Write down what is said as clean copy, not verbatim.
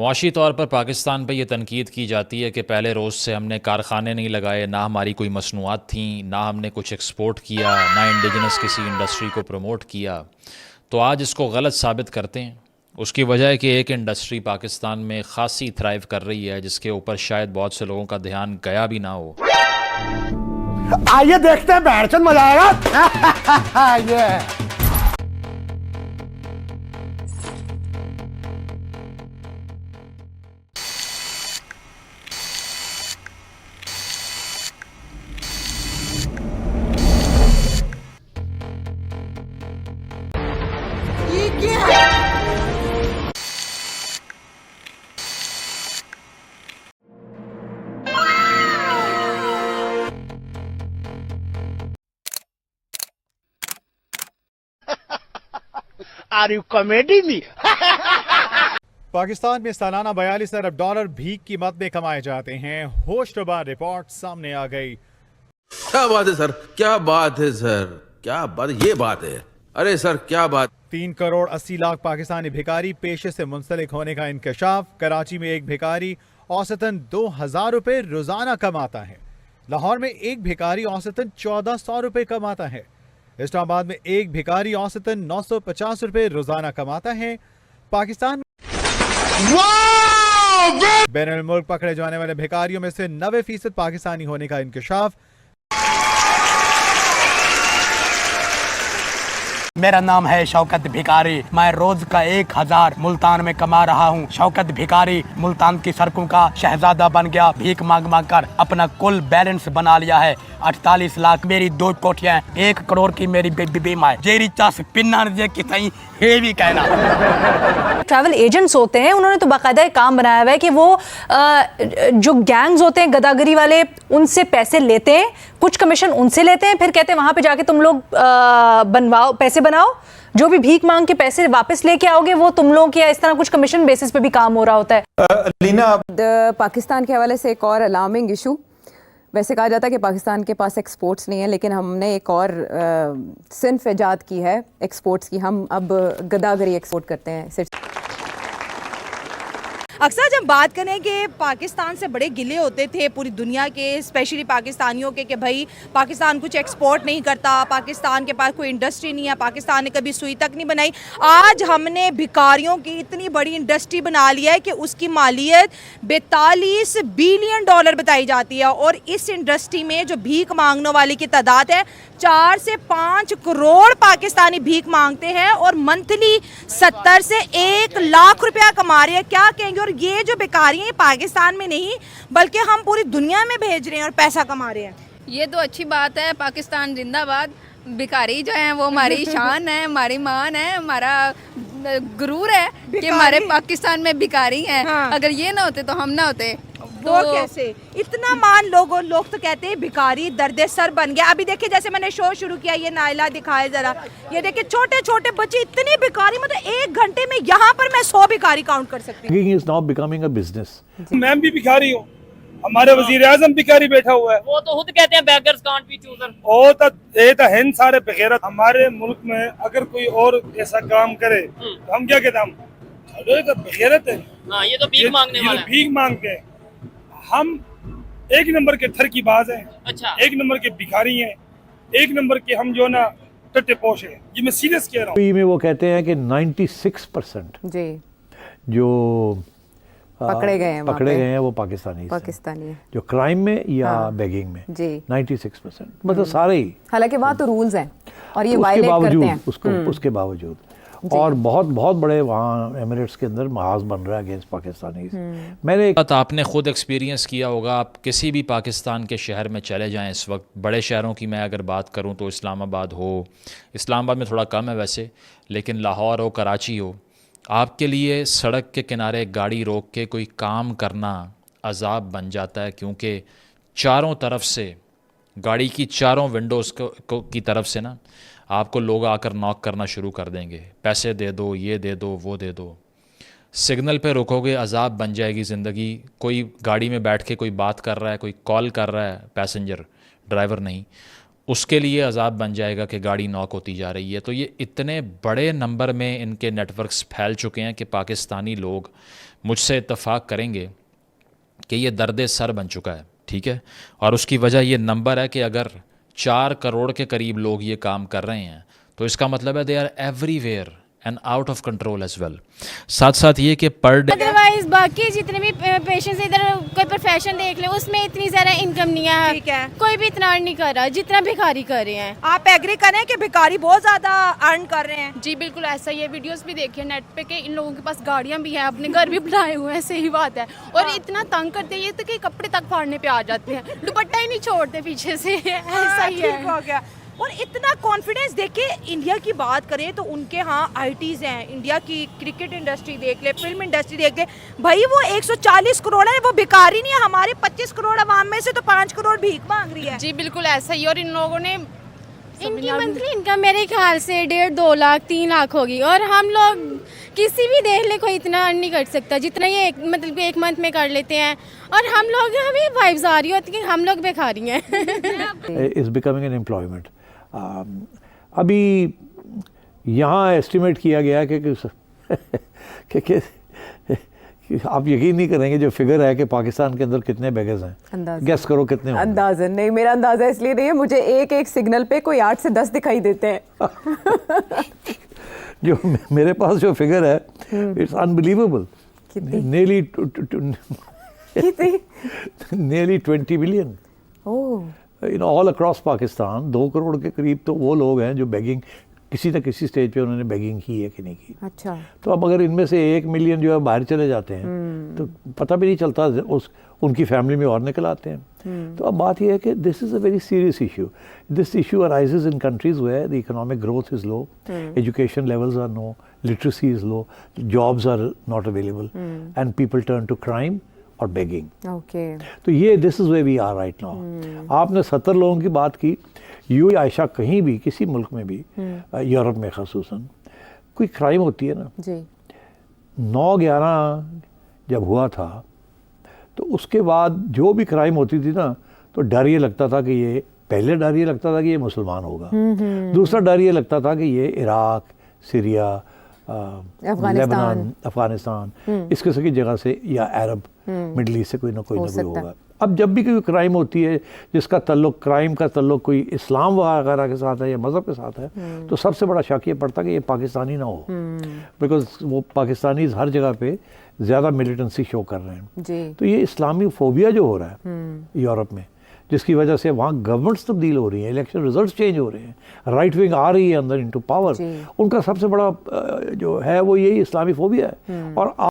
मुआशी तौर पर पाकिस्तान पर यह तनकीद की जाती है कि पहले रोज़ से हमने कारखाने नहीं लगाए, ना हमारी कोई मसनूआत थी, ना हमने कुछ एक्सपोर्ट किया, ना इंडिजिनस किसी इंडस्ट्री को प्रमोट किया। तो आज इसको गलत साबित करते हैं। उसकी वजह है कि एक इंडस्ट्री पाकिस्तान में ख़ासी थ्राइव कर रही है, जिसके ऊपर शायद बहुत से लोगों का ध्यान गया भी ना हो। आइए देखते हैं, बैठचंद मजा आएगा। ये are you comedy me? Pakistan में सालाना 42 अरब डॉलर भीख की मद में कमाए जाते हैं। होशरुबा रिपोर्ट सामने आ गई। क्या बात है सर, क्या बात है सर, क्या बात, ये बात है। अरे सर क्या बात। 3 करोड़ 80 लाख पाकिस्तानी भिखारी पेशे से मुंसलिक होने का इंकशाफ। कराची में एक भिखारी औसतन 2000 रुपए रोजाना कमाता है। लाहौर में एक भिखारी औसतन 1400 रुपए कमाता है। इस्लामाबाद में एक भिखारी औसतन 950 रुपए रोजाना कमाता है। पाकिस्तान बैनुल मुल्क पकड़े जाने वाले भिखारियों में से 90% पाकिस्तानी होने का इंकशाफ। मेरा नाम है शौकत भिखारी। मैं रोज का 1000 मुल्तान में कमा रहा हूँ। शौकत भिखारी मुल्तान की सड़कों का शहजादा बन गया। भीख मांग मांग कर अपना कुल बैलेंस बना लिया है। 48 लाख मेरी 2 कोठियां, 1 करोड़ की मेरी बीमा है। जेरी चास पिन्ना की सही है भी कहना। ट्रैवल एजेंट्स होते हैं, उन्होंने तो बाकायदा एक काम बनाया हुआ है कि वो जो गैंग्स होते हैं गदागरी वाले, उनसे पैसे लेते हैं, कुछ कमीशन उनसे लेते हैं, फिर कहते हैं वहां पे जाके तुम लोग बनवाओ, पैसे बनाओ, जो भी भीख मांग के पैसे वापस लेके आओगे वो तुम लोग, या इस तरह कुछ कमीशन बेसिस पे भी काम हो रहा होता है। लीना, पाकिस्तान के हवाले से एक और अलार्मिंग इशू। वैसे कहा जाता है कि पाकिस्तान के पास एक्सपोर्ट्स नहीं है, लेकिन हमने एक और सिन्फ ईजाद की है एक्सपोर्ट्स की। हम अब गदागरी एक्सपोर्ट करते हैं। सिर्फ अक्सर जब बात करें कि पाकिस्तान से बड़े गिले होते थे पूरी दुनिया के, स्पेशली पाकिस्तानियों के, कि भाई पाकिस्तान कुछ एक्सपोर्ट नहीं करता, पाकिस्तान के पास कोई इंडस्ट्री नहीं है, पाकिस्तान ने कभी सुई तक नहीं बनाई। आज हमने भिखारियों की इतनी बड़ी इंडस्ट्री बना ली है कि उसकी मालियत 42 बिलियन डॉलर बताई जाती है। और इस इंडस्ट्री में जो भीख मांगने वाले की तादाद है, 4 से 5 करोड़ पाकिस्तानी भीख मांगते हैं और मंथली 70 से 1 लाख रुपया कमा रहे हैं। क्या कहेंगे? और ये जो भिखारी हैं पाकिस्तान में नहीं बल्कि हम पूरी दुनिया में भेज रहे हैं और पैसा कमा रहे हैं। ये तो अच्छी बात है। पाकिस्तान जिंदाबाद। भिखारी जो है वो हमारी शान है, हमारी मान है, हमारा गुरूर है कि हमारे पाकिस्तान में भिखारी हैं। हाँ। अगर ये ना होते तो हम ना होते। तो कैसे इतना मान लोग तो कहते हैं भिखारी दर्द सर बन गया। अभी देखिए, जैसे मैंने शो शुरू किया, ये नाइला दिखाए जरा, ये देखिए छोटे छोटे बच्चे इतनी भिखारी, मतलब 1 घंटे में यहाँ पर मैं 100 भिखारी काउंट कर सकती हूँ। मैं भी भिखारी हूँ, हमारे वजीर आजम भिखारी बैठा हुआ है। वो तो खुद कहते हैं बेगर्स कांट बी चूजन। ओ तो हैं सारे बगैरत। हमारे मुल्क में अगर कोई और ऐसा काम करे तो हम क्या कहते हैं? हम तो बगैरत है। हाँ, ये तो भीख मांगने वाला है। भीख मांगते हैं। हम 1 नंबर के थरकीबाज हैं। अच्छा। 1 नंबर के भिखारी हैं। 1 नंबर के हम जो ना टट्टे पोश हैं। ये मैं सीरियस कह रहा हूँ। में वो कहते हैं कि 96% जी जो पकड़े गए हैं वो पाकिस्तानी है, जो क्राइम में या बेगिंग में जी 96%, मतलब सारे ही। हालांकि वहाँ तो रूल्स हैं और ये वायलेट करते हैं उसके बावजूद। और बहुत बहुत बड़े वहाँ एमिरेट्स के अंदर महाज बन रहा है अगेंस्ट पाकिस्तानी। मैंने आपने खुद एक्सपीरियंस किया होगा, आप किसी भी पाकिस्तान के शहर में चले जाएं इस वक्त। बड़े शहरों की मैं अगर बात करूं तो इस्लामाबाद हो, इस्लामाबाद में थोड़ा कम है वैसे, लेकिन लाहौर हो, कराची हो, आपके लिए सड़क के किनारे गाड़ी रोक के कोई काम करना अजाब बन जाता है। क्योंकि चारों तरफ से गाड़ी की चारों विंडोज़ की तरफ से ना आपको लोग आकर नॉक करना शुरू कर देंगे, पैसे दे दो, ये दे दो, वो दे दो। सिग्नल पे रुकोगे अजाब बन जाएगी ज़िंदगी। कोई गाड़ी में बैठ के कोई बात कर रहा है, कोई कॉल कर रहा है, पैसेंजर ड्राइवर नहीं, उसके लिए अजाब बन जाएगा कि गाड़ी नॉक होती जा रही है। तो ये इतने बड़े नंबर में इनके नेटवर्क्स फैल चुके हैं कि पाकिस्तानी लोग मुझसे इत्तफाक करेंगे कि ये दर्द सर बन चुका है, ठीक है। और उसकी वजह ये नंबर है कि अगर 4 करोड़ के करीब लोग ये काम कर रहे हैं तो इसका मतलब है they are everywhere and out of control as well. साथ साथ ये कि पर डे अदरवाइज बाकी जितने भी पेशेंट्स इधर कोई प्रोफेशन देख ले उसमें इतनी ज़्यादा इनकम नहीं है, ठीक है। कोई भी इतना अर्न नहीं कर रहा जितना भिखारी कर रहे हैं। आप एग्री करें कि भिखारी बहुत ज्यादा अर्न कर रहे हैं? जी बिल्कुल ऐसा ही है, वीडियोस भी देखिए नेट पे कि इन लोगों के पास गाड़ियां भी हैं, अपने घर भी बनाए हुए हैं, सही बात है। और इतना तंग करते हैं ये तो कि कपड़े तक फाड़ने पे आ जाते हैं, दुपट्टा ही नहीं छोड़ते पीछे से, ऐसा ही है। ठीक हो गया। और इतना कॉन्फिडेंस देखिए, इंडिया की बात करें तो उनके यहाँ आईटीज हैं, इंडिया की क्रिकेट इंडस्ट्री देख ले, फिल्म इंडस्ट्री देख ले, भाई वो 140 करोड़ है, वो भिखारी नहीं है। हमारे 25 करोड़ आवाम में से तो 5 करोड़ भीख मांग रही है। जी बिल्कुल ऐसा ही। और इन लोगों ने इनकी मंथली इनकम मेरे ख्याल से 1.5-2 लाख 3 लाख होगी, और हम लोग किसी भी देख ले कोई इतना अर्न नहीं कर सकता जितना ये मतलब एक मंथ में कर लेते हैं। और हम लोग हमें वाइब्स आ रही होती कि हम लोग भिखारी हैं। Is becoming an employment. अभी यहाँ एस्टिमेट किया गया कि आप यकीन नहीं करेंगे जो फिगर है कि पाकिस्तान के अंदर कितने बेगर्स हैं, गेस करो कितने होंगे। अंदाज़न नहीं, मेरा अंदाज़ा इसलिए नहीं है, मुझे एक सिग्नल पे कोई 8 से 10 दिखाई देते हैं। जो मेरे पास जो फिगर है it's unbelievable, nearly 20 million in all across Pakistan. 2 crore के करीब तो वो लोग हैं जो बेगिंग किसी न किसी स्टेज पे उन्होंने बेगिंग की है कि नहीं की। अच्छा। तो अब अगर इनमें से 1 मिलियन जो है बाहर चले जाते हैं तो पता भी नहीं चलता, उनकी फैमिली में और निकल आते हैं। तो अब बात यह है कि this is a very serious issue. This issue arises in countries where the economic growth is low, education levels are no, literacy is low, jobs are not available and people turn to crime और begging. Okay. तो ये this is way we are right now. आपने 70 लोगों की बात की। You Ayesha कहीं भी किसी मुल्क में भी यूरोप में ख़ुसूसन कोई क्राइम होती है ना जी, 9/11 जब हुआ था तो उसके बाद जो भी क्राइम होती थी ना तो डर ये लगता था कि ये, पहले डर ये लगता था कि ये मुसलमान होगा, दूसरा डर ये लगता था कि ये इराक, सीरिया, लेबनान, अफगानिस्तान इस किस्म की जगह से या अरब मिडल ईस्ट से कोई ना कोई होगा। अब जब भी कोई क्राइम होती है जिसका तल्लुक, क्राइम का तल्लुक कोई इस्लाम वगैरह के साथ है या मज़हब के साथ है, तो सबसे बड़ा शक ये पड़ता कि ये पाकिस्तानी ना हो, बिकॉज वो पाकिस्तानीज़ हर जगह पे ज़्यादा मिलिटेंसी शो कर रहे हैं जी। तो ये इस्लामी फोबिया जो हो रहा है यूरोप में, जिसकी वजह से वहाँ गवर्नमेंट्स तब्दील हो रही हैं, इलेक्शन रिजल्ट्स चेंज हो रहे हैं, राइट विंग आ रही है अंदर इनटू पावर, उनका सबसे बड़ा जो है वो यही इस्लामी फोबिया है। और